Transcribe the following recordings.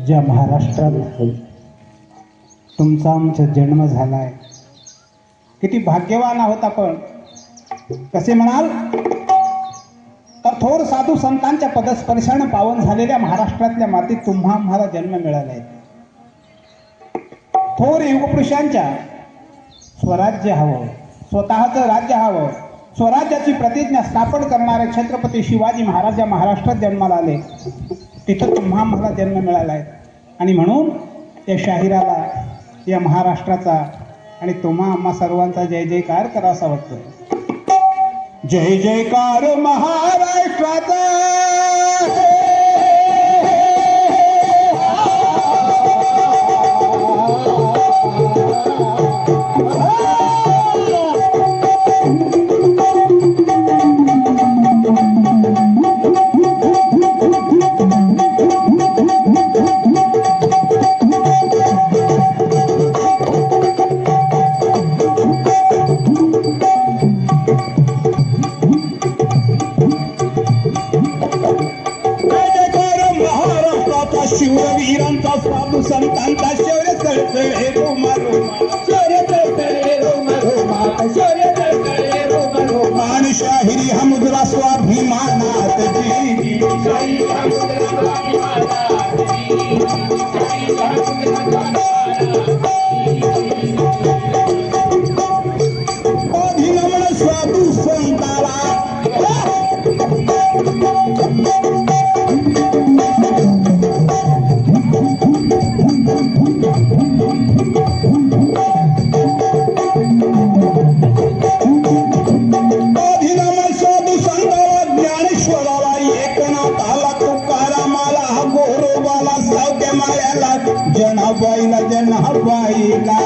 ज्या महाराष्ट्रात तुमचा आमचा जन्म झालाय, किती भाग्यवान आहोत आपण. कसे म्हणाल तर थोर साधू संतांच्या पदस्पर्शाने पावन झालेल्या महाराष्ट्रातल्या मातीत तुम्हा आम्हाला जन्म मिळालाय. थोर युगपुरुषांच्या स्वराज्य हवं, स्वतःचं राज्य हवं, स्वराज्याची प्रतिज्ञा स्थापन करणारे छत्रपती शिवाजी महाराज या महाराष्ट्रात जन्माला आले. तिथं तुम्हा आम्हाला जन्म मिळाला आहे. आणि म्हणून या शाहिराला, या महाराष्ट्राचा आणि तुम्हा आम्हा सर्वांचा जय जयकार करावासा वाटतो. जय जयकार महाराष्ट्राचा. शिववीरांचा साधू संतांचा शौर्य सळसळे रोमा रोमा, शौर्य सळसळे रोमा रोमा, शौर्य सळसळे रोमा रोमा. आणि शाहिरी हा मुद्रा स्वाभिमानात जी, शाहिरी हा मुद्रा स्वाभिमानात जी, शाहिरी हा मुद्रा स्वाभिमानात. अभिनमन साधू संताला. जनाबाईला जनाबाईला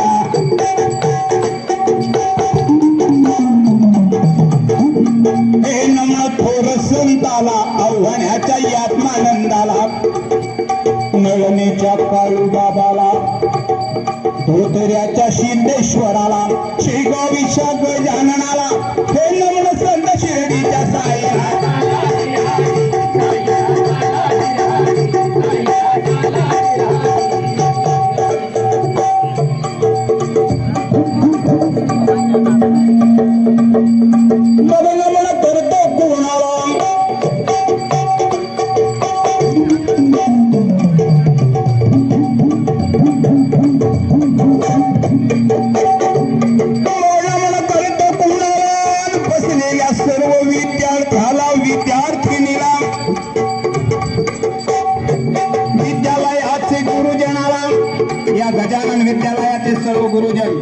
हे नमन थोर संताला, आव्हानाच्या यात्मानंदाला, नळणीच्या काळूबाबाला, धोतऱ्याच्या सिद्धेश्वराला, शेगावीच्या गजाननाला, हे नमन संत शिर्डीच्या साईला. गजानन विद्यालयाचे सर्व गुरुजन,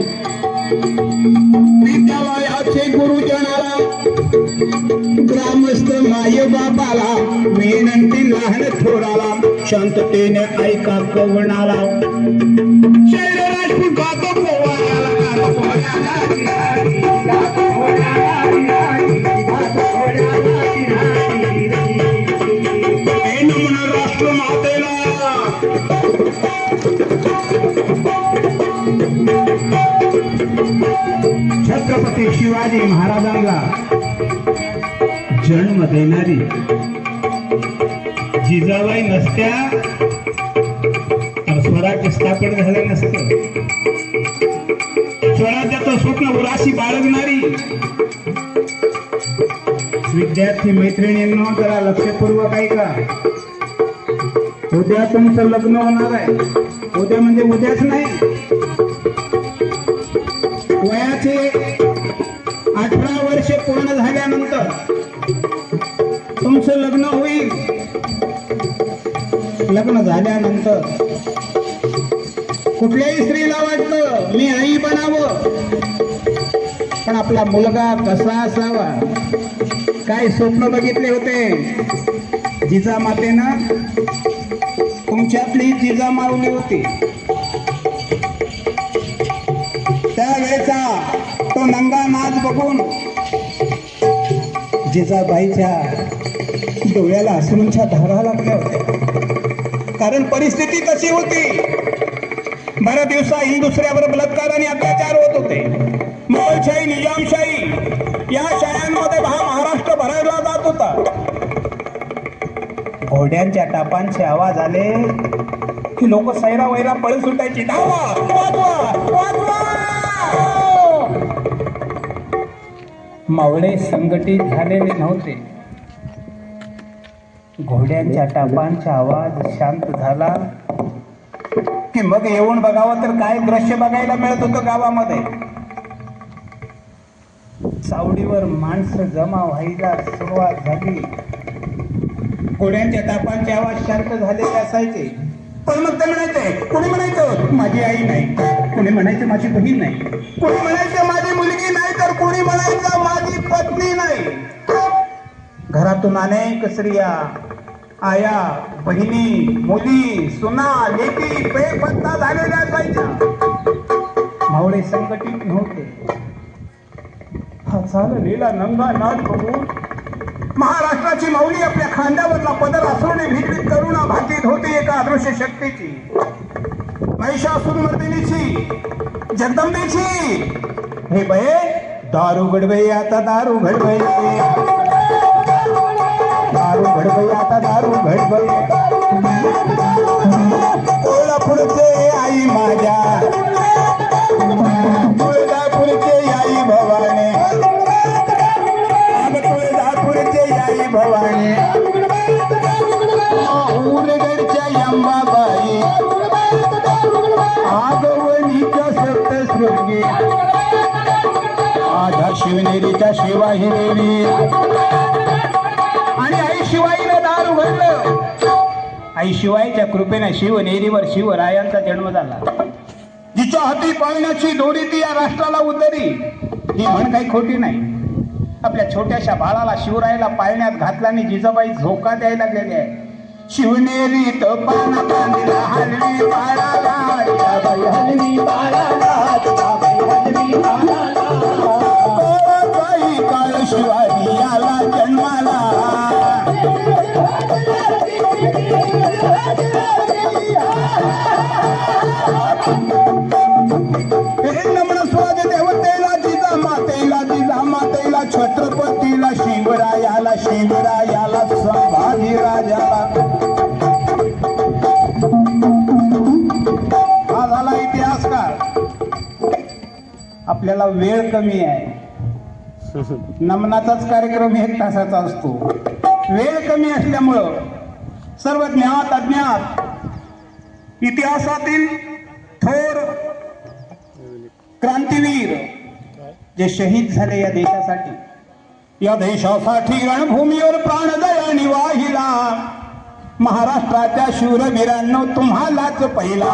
विद्यालयाचे गुरुजनाला, ग्रामस्थ माय बापाला, विनंती लहान थोराला, शांततेने ऐका कवनाला. शैल राजपूत गातो पोवाड्याला, गातो पोवाड्याला, गातो पोवाड्याला, गातो पोवाड्याला. हे नमन राष्ट्रमातेला. छत्रपती शिवाजी महाराजांना जन्म देणारी जिजाबाई नसत्या तर स्वराज्य स्थापन झालं नसतं. स्वराज्याचं स्वप्न उराशी बाळगणारी विद्यार्थी मैत्रिणींनो जरा लक्षपूर्वक ऐका. उद्या तुमचं लग्न होणार आहे. उद्या म्हणजे उद्याच नाही, वयाचे 18 वर्षे पूर्ण झाल्यानंतर तुमचं लग्न होईल. लग्न झाल्यानंतर कुठल्याही स्त्रीला वाटतं मी आई बनावं, पण आपला मुलगा कसा असावा, काय स्वप्न बघितले होते. जिजामातेनं तुमच्यातली जिजामाऊली होती. त्यावेळेचा तो नंगा नाच बघून जिजाबाईच्या डोळ्याला अश्रूंच्या धारा लागल्या होत्या. कारण परिस्थिती तशी होती. बऱ्याच दिवसा हिंदुसऱ्यावर बलात्कार आणि अत्याचार होत होते. मोगलशाही, निजामशाही या शाळा घोड्यांच्या टापांचे आवाज आले की लोक सैरा वैरा पळून सुटायची. धावा, वाजवा, वाजवा! मावळे संघटित झालेले नव्हते. घोड्यांच्या टापांचा आवाज शांत झाला की मग येऊन बघावं तर काय दृश्य बघायला मिळत होतं गावामध्ये. सावडीवर माणसं जमा व्हायला सुरुवात झाली. घोड्यांच्या टापांचे आवाज शांत झालेले असायचे, पण मग ते म्हणायचे, कोणी म्हणायचं माझी आई नाही, कोणी म्हणायचं माझी बहीण नाही, कोणी म्हणायचं माझी मुलगी नाही, तर कोणी म्हणायचं माझी पत्नी नाही. घरातून अनेक स्त्रिया, आया, बहिणी, मुली, सुना, लेकी बेपत्ता झालेल्या असायच्या. मावळे संघटित नव्हते. हा चाललेला नंगा नाद बघून महाराष्ट्राची माऊली आपल्या खांद्यावरला पदर असुरने भिडवीत करुणा भातीत होती एका अदृश्य शक्तीची, महिषासुरमर्दिनीची, जगदंबेची. हे बये दारू घडवय आता दारू घडवय, दारू घडवय आता दारू घडवय. कोल्हापूरचे आई माझ्या, तुळजापूरचे आई भवाने, तुळजापूरचे आई भवाने, उरगडच्या अंबाबाई, आगवणीच्या सप्तशृंगी, आधा शिवनेरीच्या शिवाही देवी. आणि आई शिवाईला दार उघडलं. आई शिवाईच्या कृपेने शिवनेरीवर शिवरायांचा जन्म झाला. जिच्या हाती पाळण्याची दोरी ती या राष्ट्राला उतरी, ही म्हण काही खोटी नाही. आपल्या छोट्याशा बाळाला शिवरायाला पाळण्यात घातला आणि जिजाबाई झोका द्यायला लागलेली आहे. शिवनेरीत पान बांधला हलवी बाळाला, जिजाबाई हलवी बाळाला, जिजाबाई हलवी बाळाला. बाई काळ शिवाजी आला जन्माला. छत्रपतीला, शिवरायाला, शिवरायाला, संभाजी राजाला. हा झाला इतिहासकार. आपल्याला वेळ कमी आहे. नमनाचाच कार्यक्रम 1 तासाचा असतो. वेळ कमी असल्यामुळं सर्व ज्ञात अज्ञात इतिहासातील थोर क्रांतीवीर जे शहीद झाले या देशासाठी, या देशासाठी रणभूमीवर प्राणदयाने वाहिला महाराष्ट्राच्या शूरवीरांनो तुम्हालाच पहिला.